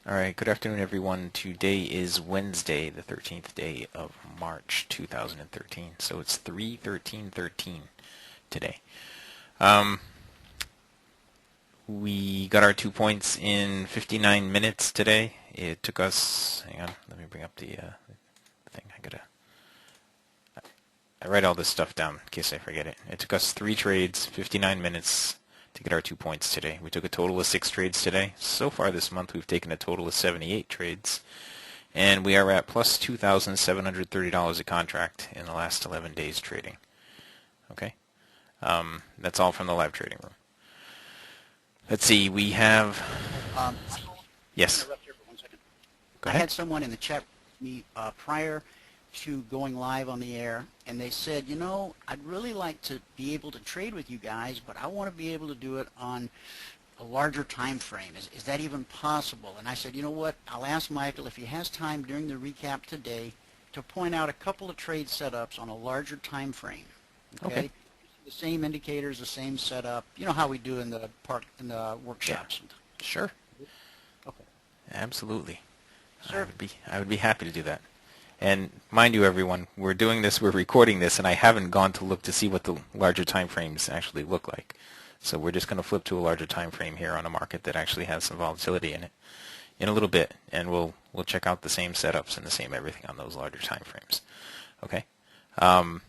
All right, good afternoon, everyone. Today is Wednesday, the 13th day of March, 2013. So it's 3/13/13 today. We got our 2 points in 59 minutes today. It took us, hang on, let me bring up the thing. I write all this stuff down in case I forget it. It took us 3 trades, 59 minutes to get our 2 points today. We took a total of 6 trades today. So far this month we've taken a total of 78 trades, and we are at plus $2,730 a contract in the last 11 days trading. Okay, that's all from the live trading room. Let's see, we have... yes. Interrupt here for 1 second. Go I ahead. had someone in the chat with me prior to going live on the air, and they said, you know, I'd really like to be able to trade with you guys, but I want to be able to do it on a larger time frame. Is that even possible? And I said, you know what, I'll ask Michael if he has time during the recap today to point out a couple of trade setups on a larger time frame. Okay. The same indicators, the same setup. You know how we do in the workshops. Yeah. Sure. Okay. Absolutely. Sure. I would be happy to do that. And mind you, everyone, we're doing this, we're recording this, and I haven't gone to look to see what the larger time frames actually look like. So we're just going to flip to a larger time frame here on a market that actually has some volatility in it in a little bit, and we'll check out the same setups and the same everything on those larger time frames. Okay. Let's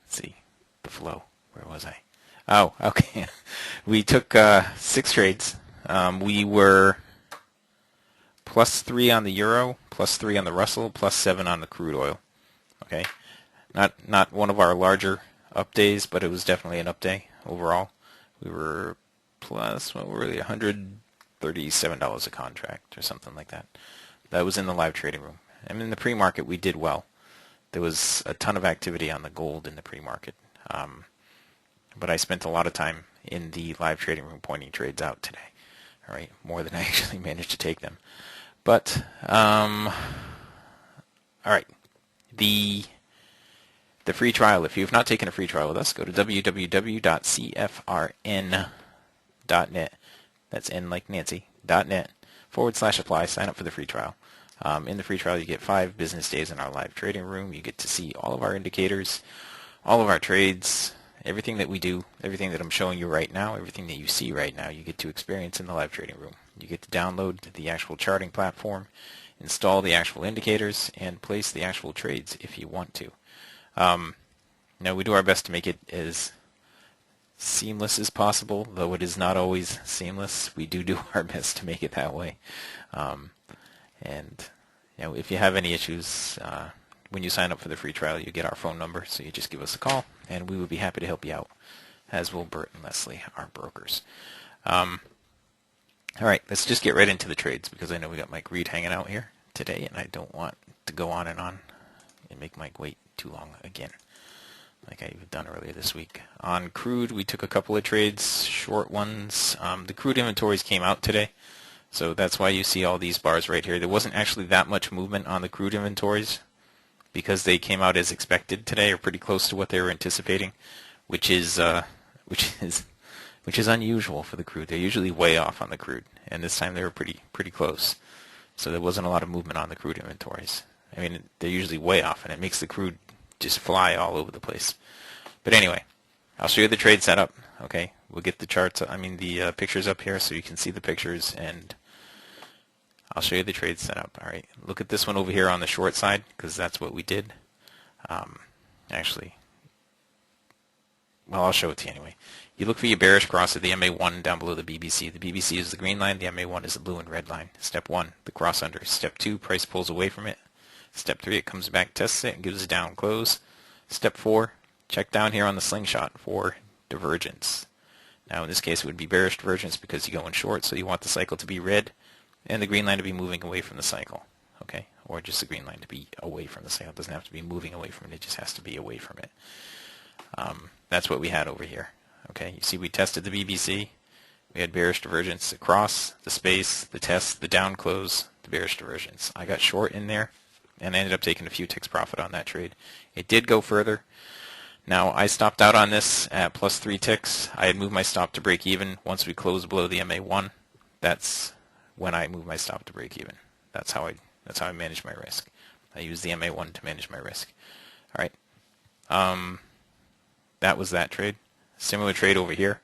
see the flow. Where was I? Oh, okay. We took 6 trades. We were +3 on the euro, +3 on the Russell, +7 on the crude oil. Okay, not one of our larger up days, but it was definitely an up day overall. We were plus, what were they, $137 a contract or something like that. That was in the live trading room. And in the pre-market we did well. There was a ton of activity on the gold in the pre-market. But I spent a lot of time in the live trading room pointing trades out today. All right, more than I actually managed to take them. But, all right, the free trial, if you have not taken a free trial with us, go to www.cfrn.net, that's N like Nancy, .net/apply, sign up for the free trial. In the free trial you get 5 business days in our live trading room. You get to see all of our indicators, all of our trades, everything that we do, everything that I'm showing you right now, everything that you see right now, you get to experience in the live trading room. You get to download the actual charting platform, install the actual indicators, and place the actual trades if you want to. Now, we do our best to make it as seamless as possible, though it is not always seamless. We do our best to make it that way. And you know, if you have any issues, when you sign up for the free trial, you get our phone number, so you just give us a call, and we would be happy to help you out, as will Bert and Leslie, our brokers. All right, let's just get right into the trades, because I know we got Mike Reed hanging out here today, and I don't want to go on and make Mike wait too long again, like I've done earlier this week. On crude, we took a couple of trades, short ones. The crude inventories came out today, so that's why you see all these bars right here. There wasn't actually that much movement on the crude inventories, because they came out as expected today, or pretty close to what they were anticipating, which is unusual for the crude. They're usually way off on the crude, and this time they were pretty close. So there wasn't a lot of movement on the crude inventories. I mean, they're usually way off, and it makes the crude just fly all over the place. But anyway, I'll show you the trade setup. Okay, we'll get the charts. The pictures up here so you can see the pictures, and I'll show you the trade setup. All right, look at this one over here on the short side, because that's what we did. Actually, well, I'll show it to you anyway. You look for your bearish cross of the MA1 down below the BBC. The BBC is the green line, the MA1 is the blue and red line. Step 1, the cross under. Step 2, price pulls away from it. Step 3, it comes back, tests it, and gives a down close. Step 4, check down here on the slingshot for divergence. Now in this case it would be bearish divergence because you're going short, so you want the cycle to be red and the green line to be moving away from the cycle. Okay, or just the green line to be away from the cycle. It doesn't have to be moving away from it, it just has to be away from it. That's what we had over here. Okay, you see we tested the BBC, we had bearish divergence across, the space, the test, the down close, the bearish divergence. I got short in there, and I ended up taking a few ticks profit on that trade. It did go further. Now, I stopped out on this at +3 ticks. I had moved my stop to break even once we closed below the MA1. when I move my stop to break even. That's how I manage my risk. I use the MA1 to manage my risk. All right. That was that trade. Similar trade over here.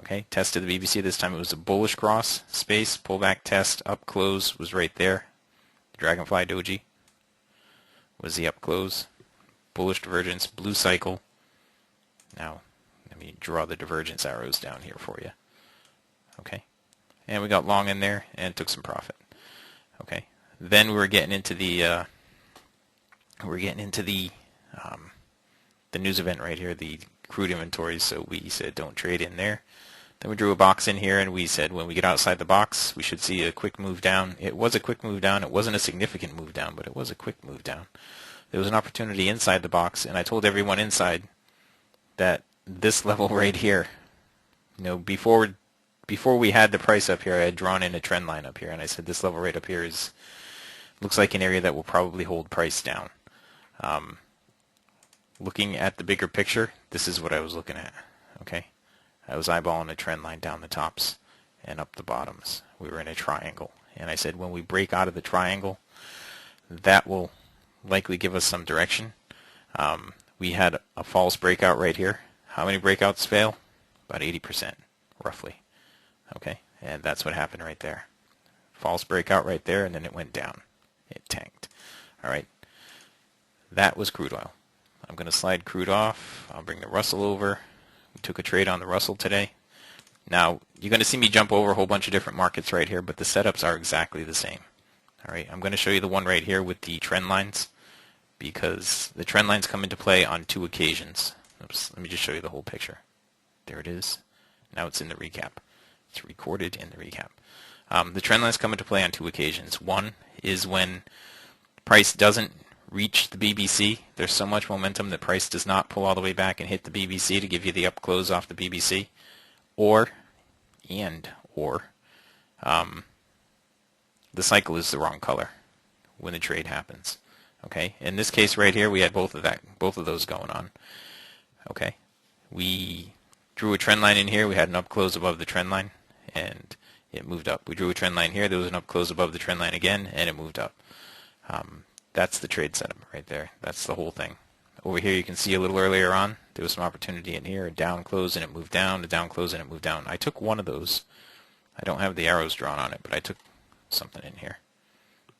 Okay, tested the BBC. This time it was a bullish cross, space, pullback test, up close was right there. The Dragonfly Doji was the up close. Bullish divergence, blue cycle. Now, let me draw the divergence arrows down here for you. Okay, and we got long in there and took some profit. Okay, then we're getting into the the news event right here, the crude inventories. So we said don't trade in there. Then we drew a box in here, and we said when we get outside the box, we should see a quick move down. It was a quick move down. It wasn't a significant move down, but it was a quick move down. There was an opportunity inside the box, and I told everyone inside that this level right here, before we had the price up here, I had drawn in a trend line up here, and I said this level right up here looks like an area that will probably hold price down. Looking at the bigger picture, this is what I was looking at. Okay. I was eyeballing a trend line down the tops and up the bottoms. We were in a triangle. And I said when we break out of the triangle, that will likely give us some direction. We had a false breakout right here. How many breakouts fail? About 80%, roughly. Okay, and that's what happened right there. False breakout right there, and then it went down. It tanked. All right, that was crude oil. I'm going to slide crude off. I'll bring the Russell over. We took a trade on the Russell today. Now, you're going to see me jump over a whole bunch of different markets right here, but the setups are exactly the same. All right, I'm going to show you the one right here with the trend lines because the trend lines come into play on 2 occasions. Oops, let me just show you the whole picture. There it is. Now it's in the recap. It's recorded in the recap. The trend lines come into play on 2 occasions. One is when price doesn't reach the BBC. There's so much momentum that price does not pull all the way back and hit the BBC to give you the up close off the BBC, or the cycle is the wrong color when the trade happens. Okay, in this case right here we had both of those going on. Okay, we drew a trend line in here. We had an up close above the trend line and it moved up. We drew a trend line here. There was an up close above the trend line again and it moved up. That's the trade setup right there. That's the whole thing. Over here you can see a little earlier on there was some opportunity in here, a down close and it moved down, a down close and it moved down. I took one of those. I don't have the arrows drawn on it, but I took something in here.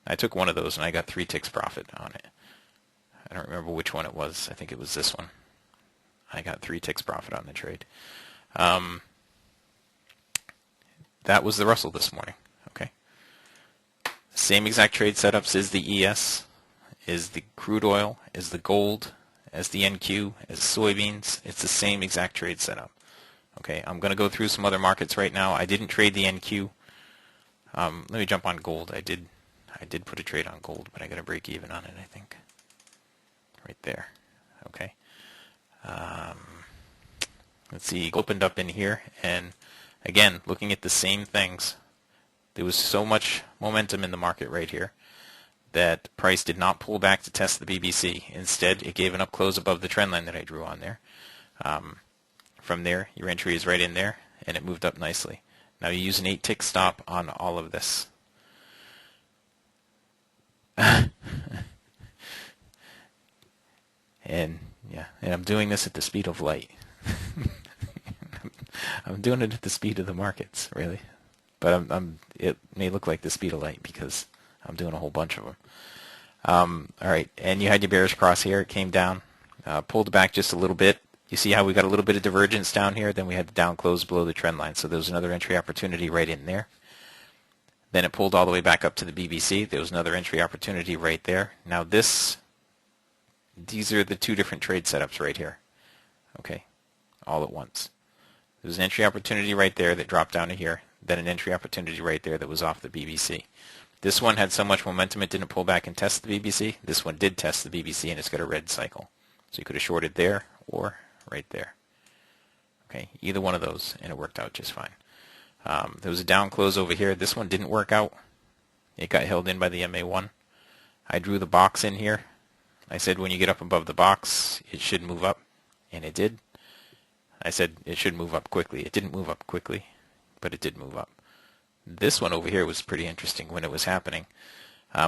I took one of those and I got 3 ticks profit on it. I don't remember which one it was. I think it was this one. I got 3 ticks profit on the trade. That was the Russell this morning. Okay. Same exact trade setups as the ES, is the crude oil, is the gold, as the NQ, as soybeans. It's the same exact trade setup. Okay, I'm going to go through some other markets right now. I didn't trade the NQ. Let me jump on gold. I did put a trade on gold, but I got to break even on it, I think. Right there. Okay. Let's see. Opened up in here, and again, looking at the same things. There was so much momentum in the market right here that price did not pull back to test the BBC. Instead, it gave an up close above the trend line that I drew on there. From there, your entry is right in there, and it moved up nicely. Now you use an 8-tick stop on all of this. And I'm doing this at the speed of light. I'm doing it at the speed of the markets, really. But it may look like the speed of light because I'm doing a whole bunch of them. All right, and you had your bearish cross here. It came down, pulled back just a little bit. You see how we got a little bit of divergence down here? Then we had the down close below the trend line. So there was another entry opportunity right in there. Then it pulled all the way back up to the BBC. There was another entry opportunity right there. Now these are the 2 different trade setups right here. Okay, all at once. There was an entry opportunity right there that dropped down to here. Then an entry opportunity right there that was off the BBC. This one had so much momentum it didn't pull back and test the BBC. This one did test the BBC and it's got a red cycle. So you could have shorted there or right there. Okay, either one of those and it worked out just fine. There was a down close over here. This one didn't work out. It got held in by the MA1. I drew the box in here. I said when you get up above the box, it should move up, and it did. I said it should move up quickly. It didn't move up quickly, but it did move up. This one over here was pretty interesting when it was happening.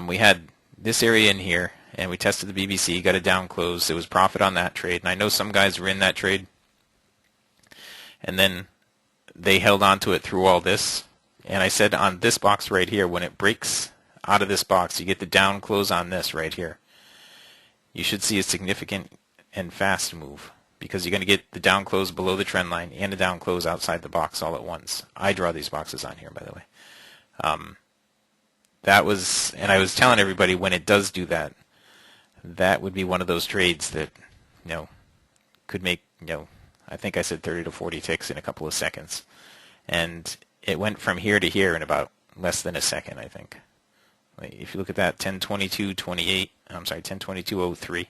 We had this area in here, and we tested the BBC, got a down close. There was profit on that trade, and I know some guys were in that trade, and then they held on to it through all this. And I said on this box right here, when it breaks out of this box, you get the down close on this right here. You should see a significant and fast move, because you're going to get the down close below the trend line and a down close outside the box all at once. I draw these boxes on here, by the way. That was, and I was telling everybody when it does do that, that would be one of those trades that, could make, I think I said 30 to 40 ticks in a couple of seconds. And it went from here to here in about less than a second, I think. If you look at that, 10:22:28, I'm sorry, 10:22:03,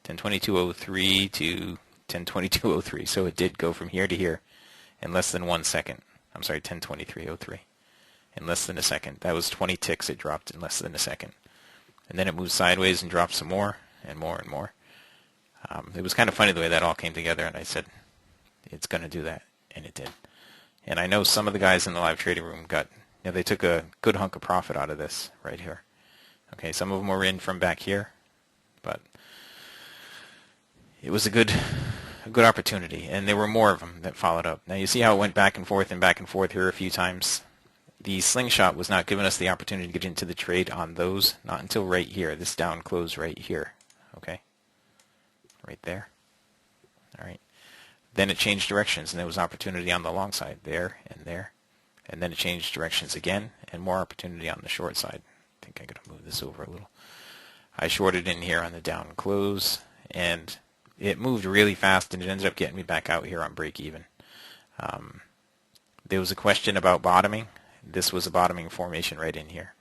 10:22:03 to 10:22:03. So it did go from here to here in less than 1 second. I'm sorry, 10:23:03. In less than a second. That was 20 ticks it dropped in less than a second. And then it moved sideways and dropped some more and more and more. It was kind of funny the way that all came together, and I said, it's going to do that, and it did. And I know some of the guys in the live trading room got, they took a good hunk of profit out of this right here. Okay, some of them were in from back here, but it was a good opportunity, and there were more of them that followed up. Now you see how it went back and forth here a few times. The slingshot was not giving us the opportunity to get into the trade on those, not until right here, this down close right here. Okay, right there. All right. Then it changed directions, and there was opportunity on the long side there and there. And then it changed directions again, and more opportunity on the short side. I think I'm going to move this over a little. I shorted in here on the down close, and it moved really fast, and it ended up getting me back out here on break even. There was a question about bottoming. This was a bottoming formation right in here.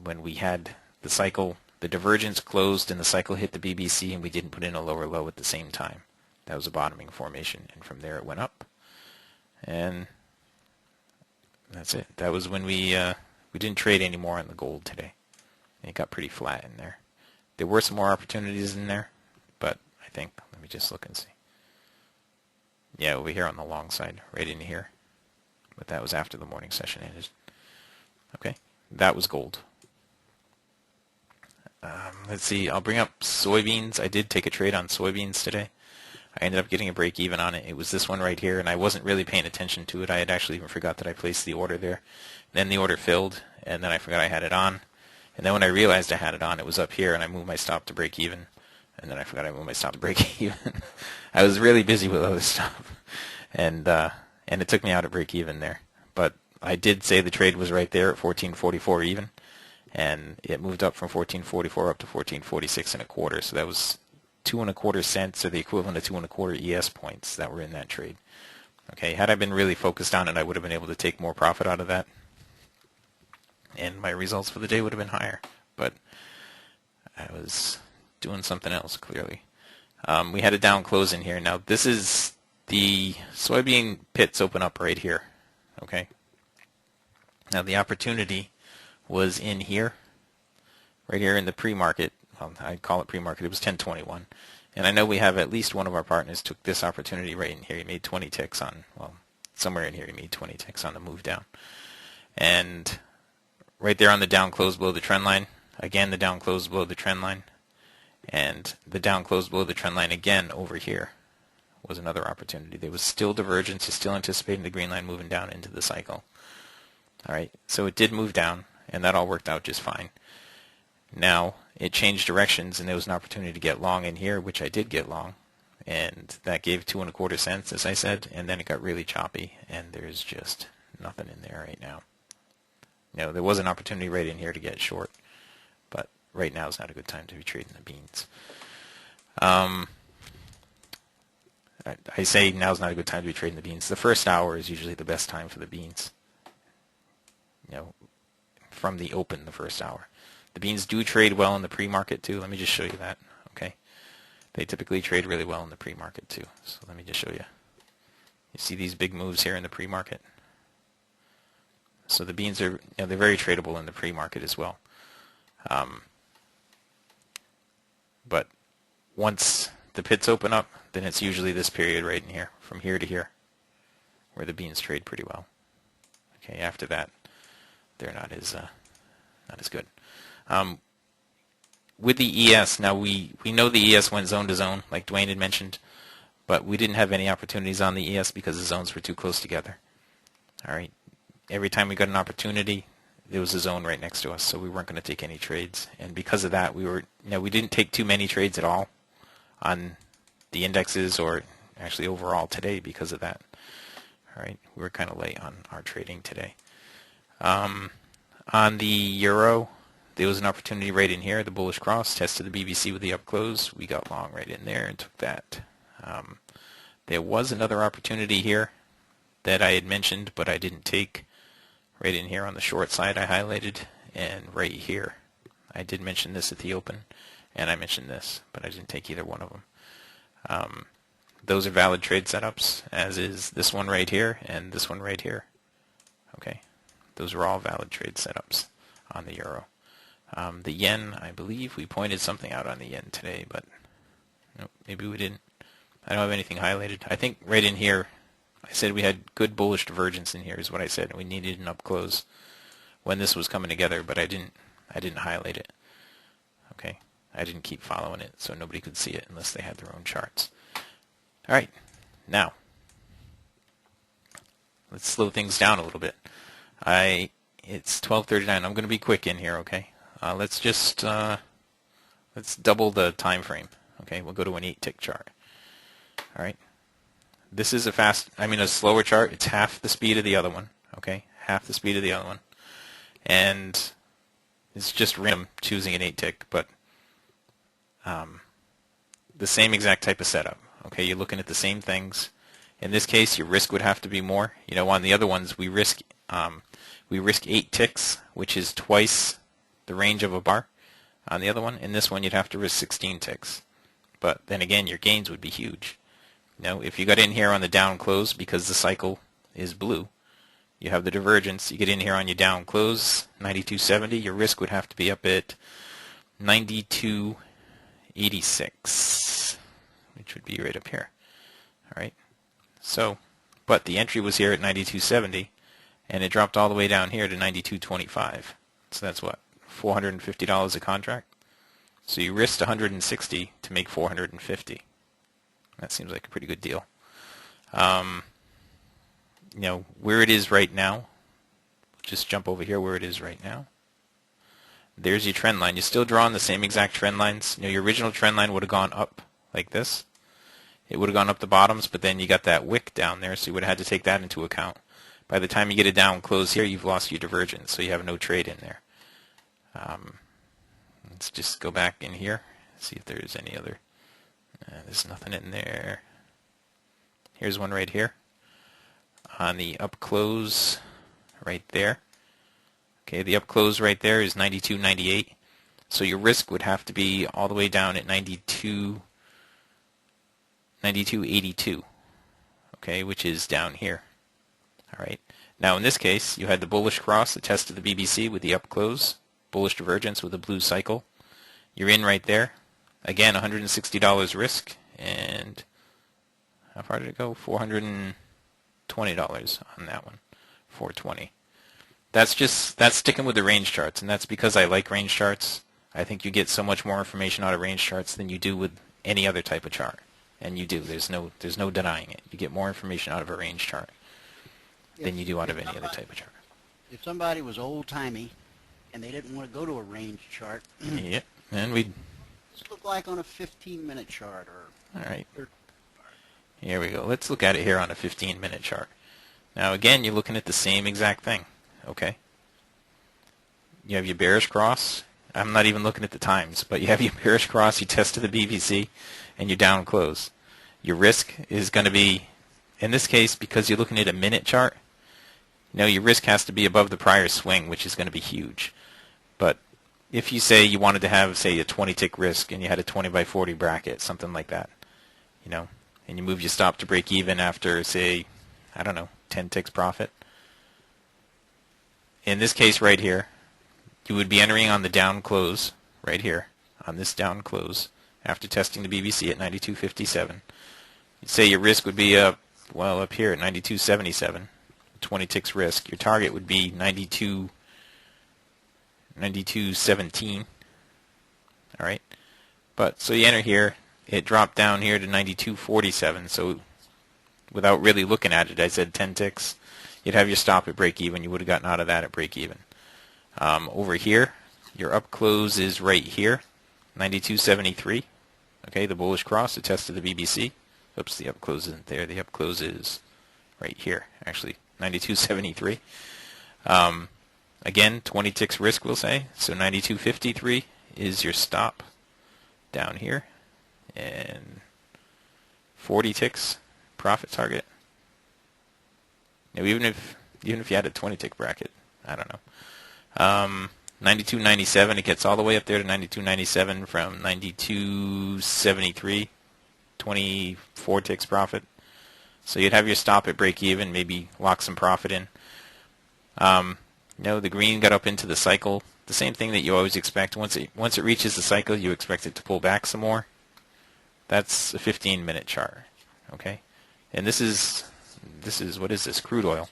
When we had the cycle, the divergence closed, and the cycle hit the BBC, and we didn't put in a lower low at the same time. That was a bottoming formation, and from there it went up, and that's it. That was when we didn't trade anymore on the gold today. It got pretty flat in there. There were some more opportunities in there, but I think, let me just look and see. Yeah, over here on the long side, right in here. But that was after the morning session ended. Okay, that was gold. Let's see, I'll bring up soybeans. I did take a trade on soybeans today. I ended up getting a break even on it. It was this one right here, and I wasn't really paying attention to it. I had actually even forgot that I placed the order there. Then the order filled, and then I forgot I had it on. And then when I realized I had it on, it was up here, and I moved my stop to break even. And then I forgot I moved my stop to break even. I was really busy with other stuff. And it took me out at break even there. But I did say the trade was right there at 14.44 even. And it moved up from 14.44 up to 14.46 and a quarter. So that was 2 1/4 cents, or the equivalent of 2 1/4 ES points that were in that trade. Okay, had I been really focused on it, I would have been able to take more profit out of that, and my results for the day would have been higher. But I was doing something else, clearly. We had a down close in here. Now this is the soybean pits open up right here. Okay. Now the opportunity was in here, right here in the pre-market. Well, I'd call it pre-market. It was 10:21. And I know we have at least one of our partners took this opportunity right in here. He made 20 ticks on, well, somewhere in here he made 20 ticks on the move down. And right there on the down close below the trend line, again the down close below the trend line, and the down close below the trend line again over here was another opportunity. There was still divergence. You're still anticipating the green line moving down into the cycle. All right, so it did move down, and that all worked out just fine. Now it changed directions, and there was an opportunity to get long in here, which I did get long, and that gave 2 1/4 cents, as I said, and then it got really choppy, and there's just nothing in there right now. There was an opportunity right in here to get short, but right now is not a good time to be trading the beans. I say now's not a good time to be trading the beans. The first hour is usually the best time for the beans. From the open, the first hour. The beans do trade well in the pre-market too. Let me just show you that. Okay, they typically trade really well in the pre-market too. So let me just show you. You see these big moves here in the pre-market. So the beans are, they're very tradable in the pre-market as well. But once the pits open up, then it's usually this period right in here, from here to here, where the beans trade pretty well. Okay, after that, they're not as good. With the ES, now we know the ES went zone to zone, like Dwayne had mentioned, but we didn't have any opportunities on the ES because the zones were too close together. All right, every time we got an opportunity, there was a zone right next to us, so we weren't going to take any trades. And because of that, we didn't take too many trades at all on the indexes or actually overall today because of that. All right, we were kind of late on our trading today. On the euro, there was an opportunity right in here, the bullish cross, tested the BBC with the up close. We got long right in there and took that. There was another opportunity here that I had mentioned, but I didn't take. Right in here on the short side I highlighted, and right here. I did mention this at the open, and I mentioned this, but I didn't take either one of them. Those are valid trade setups, as is this one right here and this one right here. Okay, those are all valid trade setups on the euro. The yen, I believe we pointed something out on the yen today, but nope, maybe we didn't. I don't have anything highlighted. I think right in here I said we had good bullish divergence in here is what I said. We needed an up close when this was coming together, but I didn't highlight it. Okay, I didn't keep following it, so nobody could see it unless they had their own charts. All right, now let's slow things down a little bit. It's 12:39. I'm going to be quick in here. Okay, let's double the time frame. Okay, we'll go to an 8-tick chart. All right. This is a slower chart. It's half the speed of the other one. Okay, half the speed of the other one. And it's just random choosing an 8-tick, but the same exact type of setup. Okay, you're looking at the same things. In this case, your risk would have to be more. On the other ones, we risk 8 ticks, which is twice the range of a bar. On the other one, in this one, you'd have to risk 16 ticks. But then again, your gains would be huge. If you got in here on the down close because the cycle is blue, you have the divergence. You get in here on your down close, 92.70, your risk would have to be up at 92.86, which would be right up here. All right. So, but the entry was here at 92.70, and it dropped all the way down here to 92.25. So that's what, $450 a contract. So you risked 160 to make 450. That seems like a pretty good deal. Where it is right now, just jump over here where it is right now. There's your trend line. You're still drawing the same exact trend lines. Your original trend line would have gone up like this. It would have gone up the bottoms, but then you got that wick down there, so you would have had to take that into account. By the time you get a down close here, you've lost your divergence, so you have no trade in there. Let's just go back in here, see if there's any other. There's nothing in there. Here's one right here. On the up close right there. Okay, the up close right there is 92.98. So your risk would have to be all the way down at 92.82. Okay, which is down here. All right. Now in this case, you had the bullish cross, the test of the BBC with the up close, bullish divergence with a blue cycle. You're in right there. Again, $160 risk, and how far did it go? $420 on that one. $420. That's sticking with the range charts, and that's because I like range charts. I think you get so much more information out of range charts than you do with any other type of chart, and you do. There's no denying it. You get more information out of a range chart than you do out of any other type of chart. If somebody was old-timey and they didn't want to go to a range chart, yep, and we'd look like on a 15-minute chart or. All right. Here we go. Let's look at it here on a 15-minute chart. Now again, you're looking at the same exact thing. Okay. You have your bearish cross. I'm not even looking at the times, but you have your bearish cross. You tested the BBC, and your down close. Your risk is going to be, in this case, because you're looking at a minute chart. Your risk has to be above the prior swing, which is going to be huge. But if you say you wanted to have, say, a 20-tick risk and you had a 20 by 40 bracket, something like that, and you move your stop to break even after, say, I don't know, 10 ticks profit. In this case right here, you would be entering on the down close right here, on this down close, after testing the BBC at 92.57. You'd say your risk would be up here at 92.77, 20 ticks risk, your target would be 92.17. All right, but so you enter here, it dropped down here to 92.47. So without really looking at it, I said 10 ticks. You'd have your stop at break even. You would have gotten out of that at break even. Over here, your up close is right here, 92.73. Okay, the bullish cross, the test of the BBC. Oops, the up close isn't there. The up close is right here, actually, 92.73. Again, 20 ticks risk, we'll say. So 92.53 is your stop down here, and 40 ticks profit target. Now, even if you had a 20 tick bracket, I don't know. 92.97, it gets all the way up there to 92.97 from 92.73, 24 ticks profit. So you'd have your stop at break even, maybe lock some profit in. The green got up into the cycle. The same thing that you always expect. Once it reaches the cycle, you expect it to pull back some more. That's a 15-minute chart. Okay, and this is what is this? Crude oil.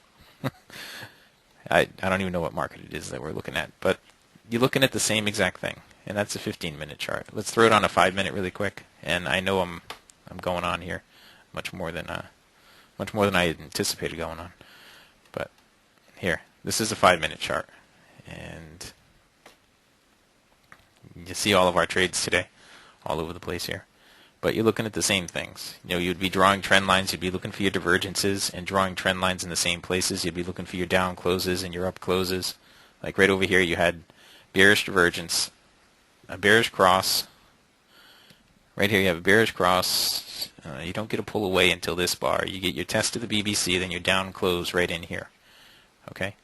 I don't even know what market it is that we're looking at, but you're looking at the same exact thing, and that's a 15-minute chart. Let's throw it on a 5-minute really quick, and I know I'm going on here much more than I had anticipated going on. But here, this is a 5-minute chart, and you see all of our trades today, all over the place here. But you're looking at the same things. You'd be drawing trend lines. You'd be looking for your divergences and drawing trend lines in the same places. You'd be looking for your down closes and your up closes. Like right over here, you had bearish divergence, a bearish cross. Right here, you have a bearish cross. You don't get a pull away until this bar. You get your test of the BBC, then your down close right in here. Okay?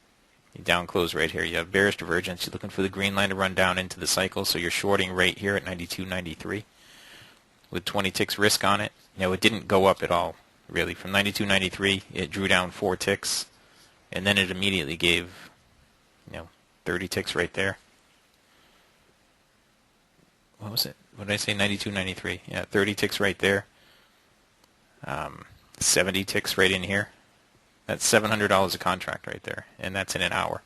You down close right here. You have bearish divergence. You're looking for the green line to run down into the cycle, so you're shorting right here at 92.93. With 20 ticks risk on it. It didn't go up at all, really. From 92.93, it drew down 4 ticks, and then it immediately gave, 30 ticks right there. What was it? What did I say? 92.93. Yeah, 30 ticks right there. 70 ticks right in here. That's $700 a contract right there, and that's in an hour.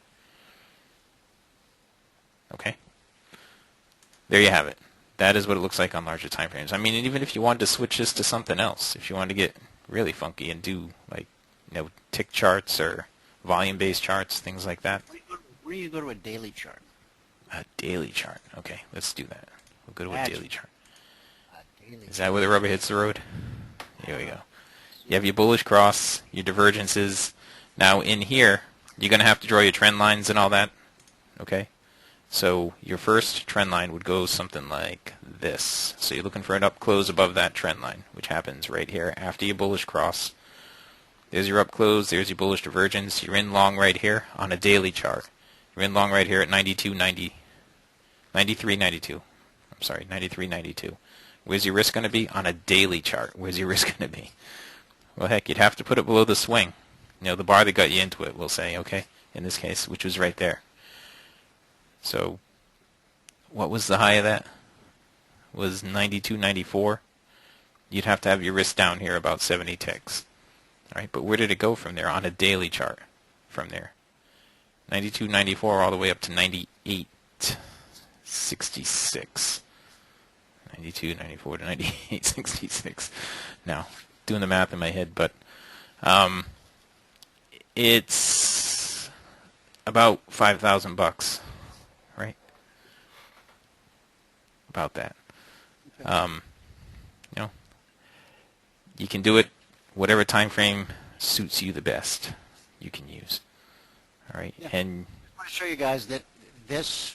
Okay? There you have it. That is what it looks like on larger time frames. I mean, even if you wanted to switch this to something else, if you wanted to get really funky and do tick charts or volume-based charts, things like that. Where do you go to a daily chart? A daily chart. Okay, let's do that. We'll go to a daily chart. Is that chart. where the rubber hits the road? Here we go. You have your bullish cross, your divergences. Now in here, you're going to have to draw your trend lines and all that. Okay? So your first trend line would go something like this. So you're looking for an up close above that trend line, which happens right here after your bullish cross. There's your up close. There's your bullish divergence. You're in long right here on a daily chart. You're in long right here at 93.92. I'm sorry, 93.92. Where's your risk going to be on a daily chart? Where's your risk going to be? Well, heck, you'd have to put it below the swing. The bar that got you into it, we'll say, okay, in this case, which was right there. So what was the high of that? Was 92.94. You'd have to have your risk down here about 70 ticks. All right, but where did it go from there on a daily chart from there? 92.94 all the way up to 98.66. 92.94 to 98.66. Now, doing the math in my head, but it's about $5,000, right? About that. Okay. You can do it whatever time frame suits you the best. You can use. All right, Yeah. and I want to show you guys that this,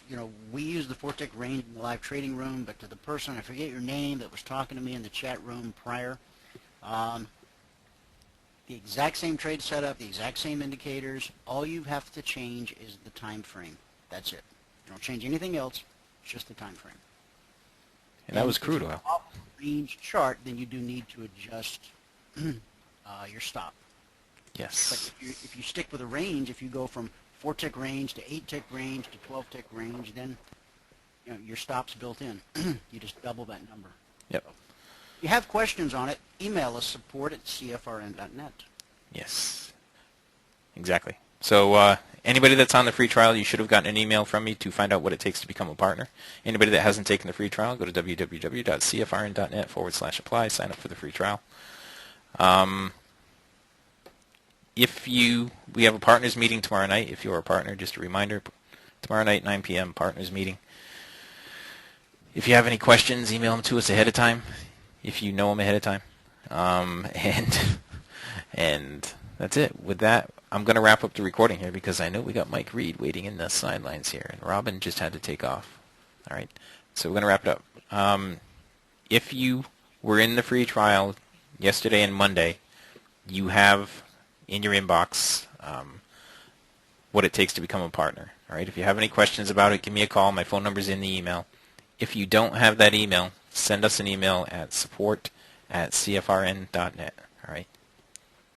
we use the 4-tick range in the live trading room, but to the person, I forget your name, that was talking to me in the chat room prior, the exact same trade setup, the exact same indicators. All you have to change is the time frame. That's it. You don't change anything else. It's just the time frame. and that was crude oil. Off the range chart, then you do need to adjust your stop. Yes. But if you stick with a range, if you go from 4-tick range to 8-tick range to 12-tick range, then your stop's built in. You just double that number. Yep. If you have questions on it, email us support@cfrn.net. Yes. Exactly. So anybody that's on the free trial, you should have gotten an email from me to find out what it takes to become a partner. Anybody that hasn't taken the free trial, go to www.cfrn.net/apply, sign up for the free trial. We have a partners meeting tomorrow night. If you're a partner, just a reminder, tomorrow night, 9 p.m., partners meeting. If you have any questions, email them to us ahead of time, if you know them ahead of time. And that's it. With that, I'm going to wrap up the recording here because I know we got Mike Reed waiting in the sidelines here, and Robin just had to take off. All right, so we're going to wrap it up. If you were in the free trial yesterday and Monday, you have in your inbox what it takes to become a partner. All right. If you have any questions about it, give me a call. My phone number's in the email. If you don't have that email, send us an email at support@cfrn.net. All right.